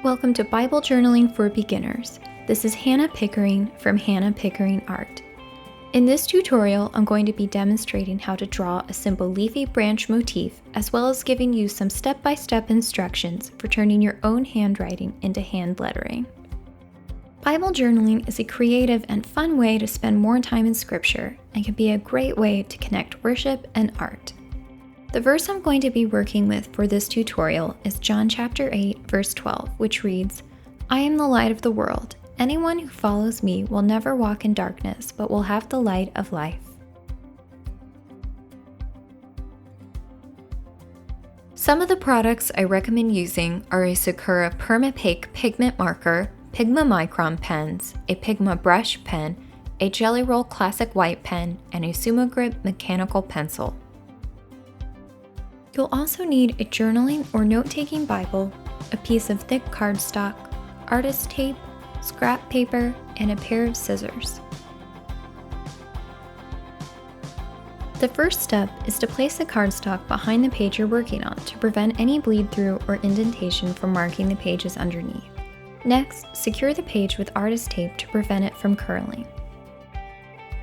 Welcome to Bible Journaling for Beginners. This is Hannah Pickering from Hannah Pickering Art. In this tutorial, I'm going to be demonstrating how to draw a simple leafy branch motif, as well as giving you some step-by-step instructions for turning your own handwriting into hand lettering. Bible journaling is a creative and fun way to spend more time in Scripture and can be a great way to connect worship and art. The verse I'm going to be working with for this tutorial is John chapter 8, verse 12, which reads, "I am the light of the world. Anyone who follows me will never walk in darkness, but will have the light of life." Some of the products I recommend using are a Sakura Permapaque pigment marker, Pigma Micron pens, a Pigma Brush pen, a Jelly Roll Classic White pen, and a SumoGrip mechanical pencil. You'll also need a journaling or note-taking Bible, a piece of thick cardstock, artist tape, scrap paper, and a pair of scissors. The first step is to place the cardstock behind the page you're working on to prevent any bleed-through or indentation from marking the pages underneath. Next, secure the page with artist tape to prevent it from curling.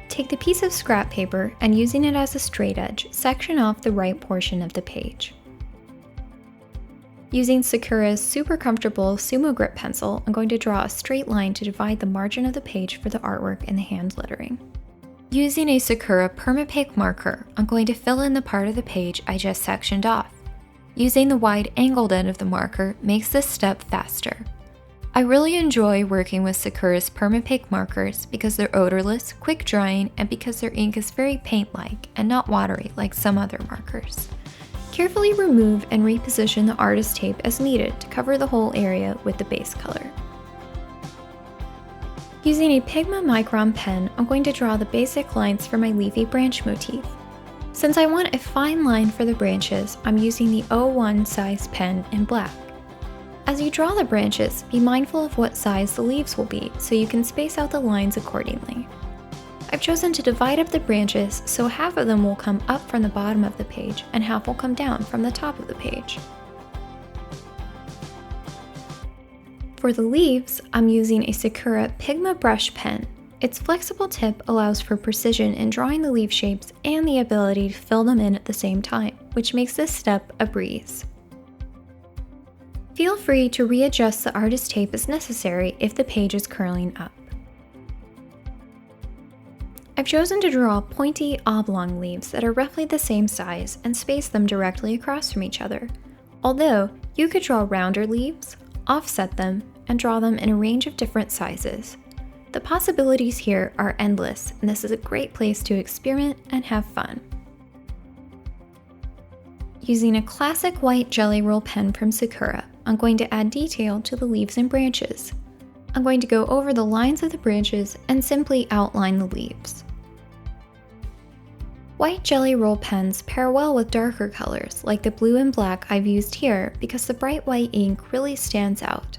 Take the piece of scrap paper and, using it as a straight edge, section off the right portion of the page. Using Sakura's super comfortable SumoGrip pencil, I'm going to draw a straight line to divide the margin of the page for the artwork and the hand lettering. Using a Sakura Permapaque marker, I'm going to fill in the part of the page I just sectioned off. Using the wide angled end of the marker makes this step faster. I really enjoy working with Sakura's Permapaque markers because they're odorless, quick drying, and because their ink is very paint-like and not watery like some other markers. Carefully remove and reposition the artist tape as needed to cover the whole area with the base color. Using a Pigma Micron pen, I'm going to draw the basic lines for my leafy branch motif. Since I want a fine line for the branches, I'm using the 01 size pen in black. As you draw the branches, be mindful of what size the leaves will be so you can space out the lines accordingly. I've chosen to divide up the branches so half of them will come up from the bottom of the page and half will come down from the top of the page. For the leaves, I'm using a Sakura Pigma Brush pen. Its flexible tip allows for precision in drawing the leaf shapes and the ability to fill them in at the same time, which makes this step a breeze. Feel free to readjust the artist tape as necessary if the page is curling up. I've chosen to draw pointy, oblong leaves that are roughly the same size and space them directly across from each other. Although, you could draw rounder leaves, offset them, and draw them in a range of different sizes. The possibilities here are endless, and this is a great place to experiment and have fun. Using a classic white Jelly Roll pen from Sakura, I'm going to add detail to the leaves and branches. I'm going to go over the lines of the branches and simply outline the leaves. White Jelly Roll pens pair well with darker colors like the blue and black I've used here because the bright white ink really stands out.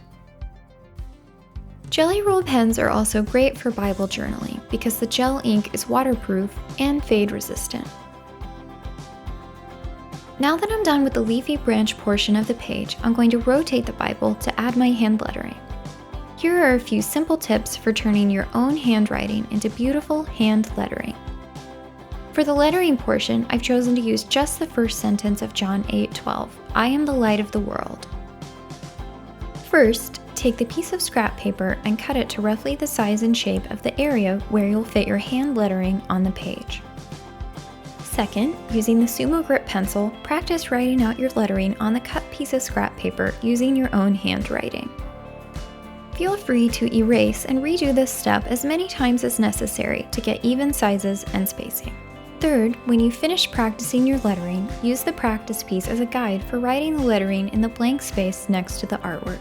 Jelly Roll pens are also great for Bible journaling because the gel ink is waterproof and fade resistant. Now that I'm done with the leafy branch portion of the page, I'm going to rotate the Bible to add my hand lettering. Here are a few simple tips for turning your own handwriting into beautiful hand lettering. For the lettering portion, I've chosen to use just the first sentence of John 8:12, "I am the light of the world." First, take the piece of scrap paper and cut it to roughly the size and shape of the area where you'll fit your hand lettering on the page. Second, using the SumoGrip pencil, practice writing out your lettering on the cut piece of scrap paper using your own handwriting. Feel free to erase and redo this step as many times as necessary to get even sizes and spacing. Third, when you finish practicing your lettering, use the practice piece as a guide for writing the lettering in the blank space next to the artwork.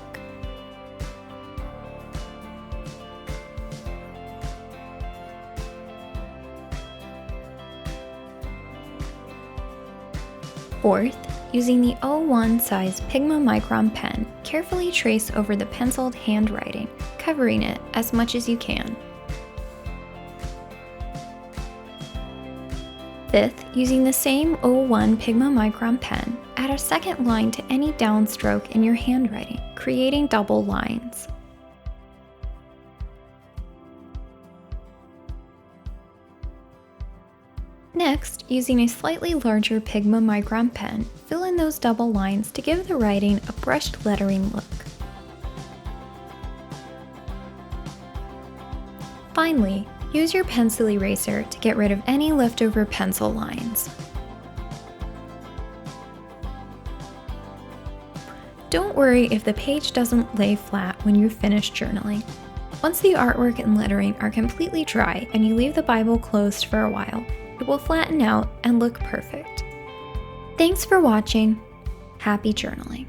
Fourth, using the 01 size Pigma Micron pen, carefully trace over the penciled handwriting, covering it as much as you can. Fifth, using the same 01 Pigma Micron pen, add a second line to any downstroke in your handwriting, creating double lines. Next, using a slightly larger Pigma Micron pen, fill in those double lines to give the writing a brushed lettering look. Finally, use your pencil eraser to get rid of any leftover pencil lines. Don't worry if the page doesn't lay flat when you're finished journaling. Once the artwork and lettering are completely dry and you leave the Bible closed for a while, it will flatten out and look perfect. Thanks for watching. Happy journaling.